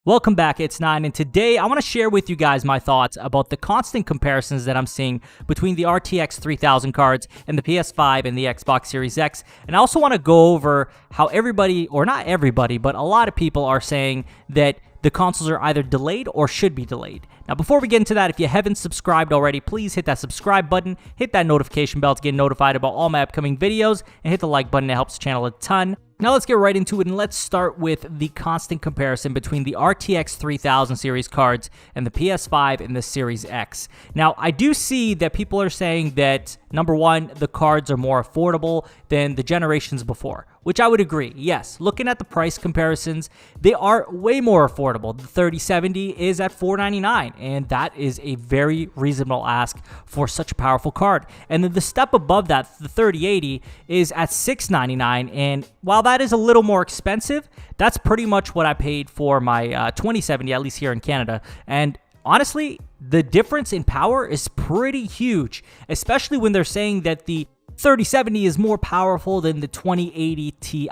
Welcome back, it's Nine, and today I want to share with you guys my thoughts about the constant comparisons that I'm seeing between the RTX 3000 cards and the PS5 and the Xbox Series X. And I also want to go over how everybody, or not everybody, but a lot of people are saying that the consoles are either delayed or should be delayed. Now, before we get into that, if you haven't subscribed already, please hit that subscribe button, hit that notification bell to get notified about all my upcoming videos, and hit the like button. It helps the channel a ton. Now let's get right into it, and let's start with the constant comparison between the RTX 3000 series cards and the PS5 and the Series X. Now, I do see that people are saying that, number one, the cards are more affordable than the generations before, which I would agree. Yes, looking at the price comparisons, they are way more affordable. The 3070 is at $499, and that is a very reasonable ask for such a powerful card. And then the step above that, the 3080, is at $699, and while that is a little more expensive, that's pretty much what I paid for my 2070, at least here in Canada. And honestly, the difference in power is pretty huge, especially when they're saying that the 3070 is more powerful than the 2080 Ti.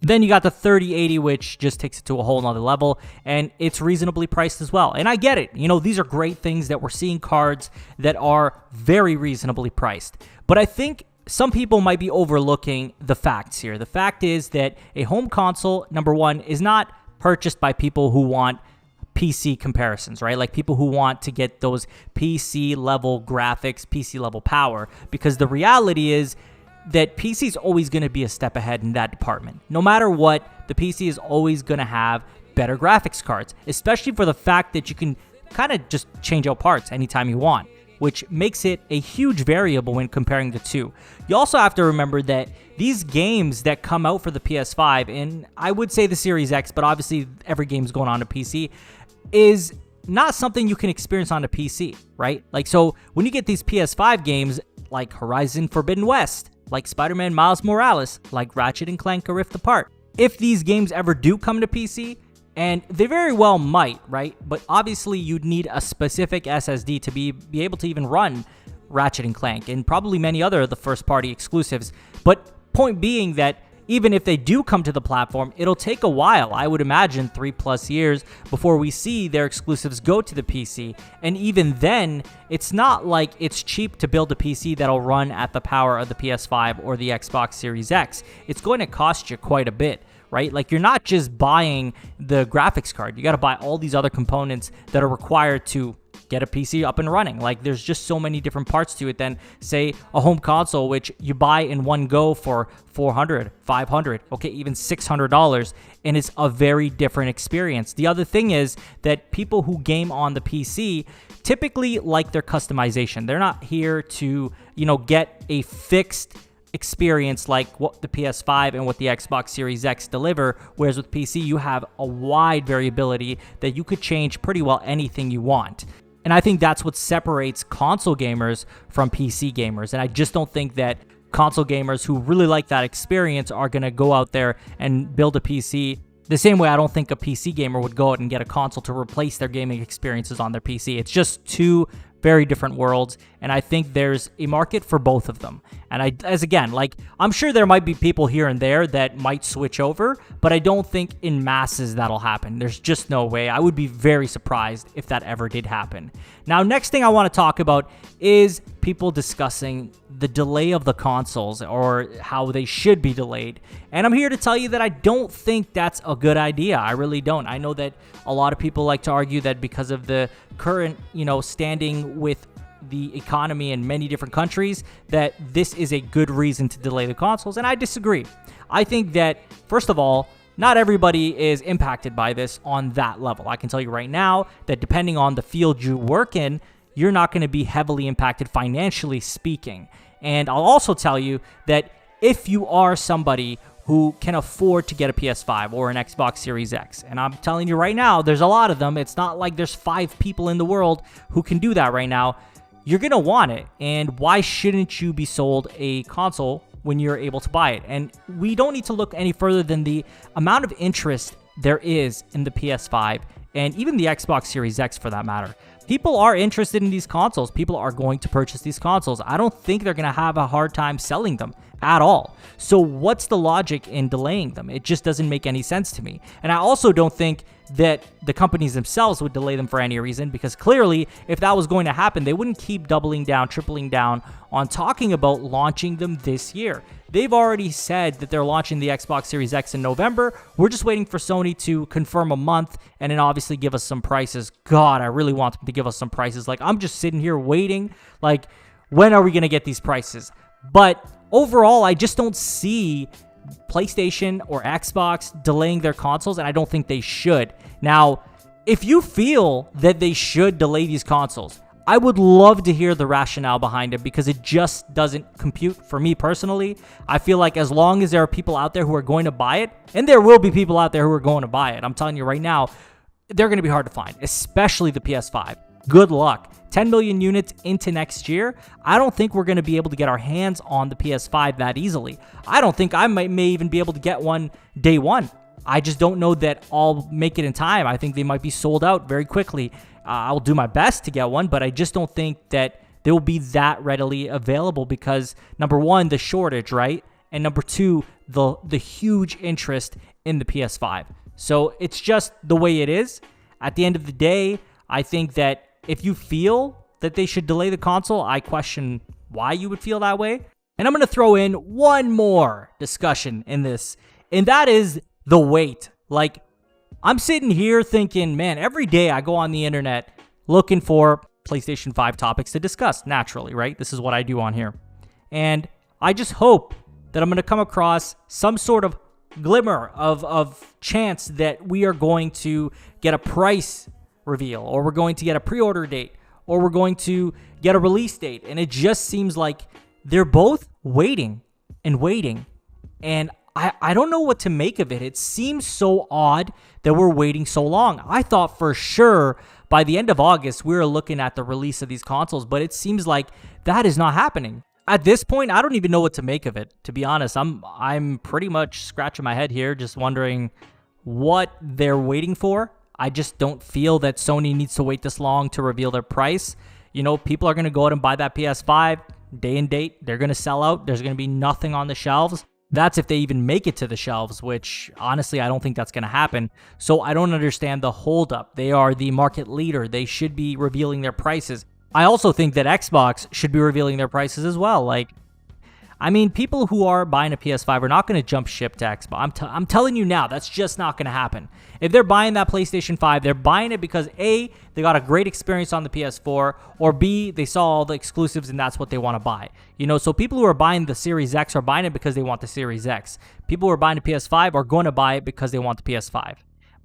Then you got the 3080, which just takes it to a whole nother level, and it's reasonably priced as well. And I get it. You know, these are great things that we're seeing cards that are very reasonably priced. But I think some people might be overlooking the facts here. The fact is that a home console, number one, is not purchased by people who want PC comparisons, right? Like people who want to get those PC level graphics, PC level power, because the reality is that PC is always going to be a step ahead in that department. No matter what, the PC is always going to have better graphics cards, especially for the fact that you can kind of just change out parts anytime you want, which makes it a huge variable when comparing the two. You also have to remember that these games that come out for the PS5, and I would say the Series X, but obviously every game's going on to PC, is not something you can experience on a PC, right? Like, so when you get these PS5 games like Horizon Forbidden West, like Spider-Man Miles Morales, like Ratchet & Clank A Rift Apart, if these games ever do come to PC, and they very well might, right? But obviously you'd need a specific SSD to be able to even run Ratchet & Clank and probably many other of the first-party exclusives. But point being that even if they do come to the platform, it'll take a while. I would imagine 3+ years before we see their exclusives go to the PC. And even then, it's not like it's cheap to build a PC that'll run at the power of the PS5 or the Xbox Series X. It's going to cost you quite a bit, right? Like, you're not just buying the graphics card. You got to buy all these other components that are required to get a PC up and running. Like, there's just so many different parts to it than, say, a home console, which you buy in one go for $400, $500, okay, even $600, and it's a very different experience. The other thing is that people who game on the PC typically like their customization. They're not here to, you know, get a fixed experience like what the PS5 and what the Xbox Series X deliver, whereas with PC you have a wide variability that you could change pretty well anything you want. And I think that's what separates console gamers from PC gamers. And I just don't think that console gamers who really like that experience are going to go out there and build a PC the same way I don't think a PC gamer would go out and get a console to replace their gaming experiences on their PC. It's just two very different worlds, and I think there's a market for both of them. And I'm sure there might be people here and there that might switch over, but I don't think in masses that'll happen. There's just no way. I would be very surprised if that ever did happen. Now, next thing I want to talk about is people discussing the delay of the consoles or how they should be delayed. And I'm here to tell you that I don't think that's a good idea. I really don't. I know that a lot of people like to argue that because of the current, standing with the economy in many different countries, that this is a good reason to delay the consoles, and I disagree. I think that, first of all, not everybody is impacted by this on that level. I can tell you right now that depending on the field you work in, you're not going to be heavily impacted financially speaking. And I'll also tell you that if you are somebody who can afford to get a PS5 or an Xbox Series X, and I'm telling you right now, there's a lot of them. It's not like there's 5 people in the world who can do that right now. You're going to want it, and why shouldn't you be sold a console when you're able to buy it? And we don't need to look any further than the amount of interest there is in the PS5 and even the Xbox Series X for that matter. People are interested in these consoles. People are going to purchase these consoles. I don't think they're going to have a hard time selling them at all. So what's the logic in delaying them? It just doesn't make any sense to me. And I also don't think that the companies themselves would delay them for any reason, because clearly if that was going to happen, they wouldn't keep doubling down, tripling down on talking about launching them this year. They've already said that they're launching the Xbox Series X in November. We're just waiting for Sony to confirm a month and then obviously give us some prices. God, I really want them to give us some prices. Like, I'm just sitting here waiting. Like, when are we going to get these prices? But overall, I just don't see PlayStation or Xbox delaying their consoles, and I don't think they should. Now, if you feel that they should delay these consoles, I would love to hear the rationale behind it, because it just doesn't compute for me personally. I feel like as long as there are people out there who are going to buy it, and there will be people out there who are going to buy it, I'm telling you right now, they're going to be hard to find, especially the PS5. Good luck. 10 million units into next year. I don't think we're going to be able to get our hands on the PS5 that easily. I don't think I may even be able to get one day one. I just don't know that I'll make it in time. I think they might be sold out very quickly. I'll do my best to get one, but I just don't think that they will be that readily available because, number one, the shortage, right? And number two, the huge interest in the PS5. So it's just the way it is. At the end of the day, I think that if you feel that they should delay the console, I question why you would feel that way. And I'm going to throw in one more discussion in this, and that is the wait. Like, I'm sitting here thinking, man, every day I go on the internet looking for PlayStation 5 topics to discuss, naturally, right? This is what I do on here. And I just hope that I'm going to come across some sort of glimmer of chance that we are going to get a price reveal, or we're going to get a pre-order date, or we're going to get a release date. And it just seems like they're both waiting and waiting. And I don't know what to make of it. It seems so odd that we're waiting so long. I thought for sure by the end of August we were looking at the release of these consoles, but it seems like that is not happening. At this point, I don't even know what to make of it, to be honest. I'm pretty much scratching my head here, just wondering what they're waiting for. I just don't feel that Sony needs to wait this long to reveal their price. You know, people are going to go out and buy that PS5 day and date. They're going to sell out. There's going to be nothing on the shelves. That's if they even make it to the shelves, which honestly, I don't think that's going to happen. So I don't understand the holdup. They are the market leader. They should be revealing their prices. I also think that Xbox should be revealing their prices as well. Like, I mean, people who are buying a PS5 are not going to jump ship to Xbox. I'm telling you now, that's just not going to happen. If they're buying that PlayStation 5, they're buying it because A, they got a great experience on the PS4, or B, they saw all the exclusives and that's what they want to buy. You know, so people who are buying the Series X are buying it because they want the Series X. People who are buying the PS5 are going to buy it because they want the PS5.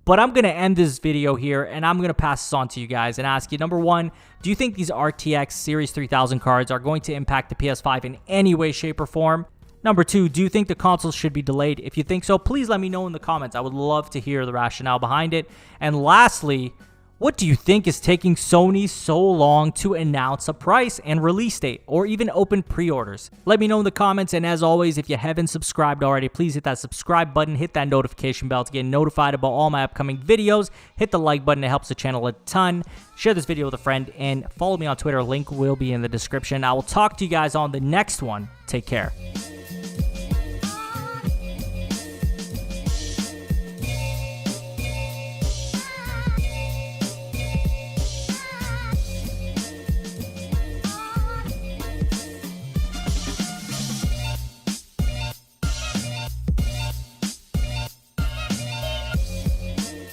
But I'm going to end this video here, and I'm going to pass this on to you guys and ask you, number one, do you think these RTX Series 3000 cards are going to impact the PS5 in any way, shape, or form? Number two, do you think the consoles should be delayed? If you think so, please let me know in the comments. I would love to hear the rationale behind it. And lastly, what do you think is taking Sony so long to announce a price and release date, or even open pre-orders? Let me know in the comments, and as always, if you haven't subscribed already, please hit that subscribe button, hit that notification bell to get notified about all my upcoming videos. Hit the like button, it helps the channel a ton. Share this video with a friend, and follow me on Twitter. Link will be in the description. I will talk to you guys on the next one. Take care.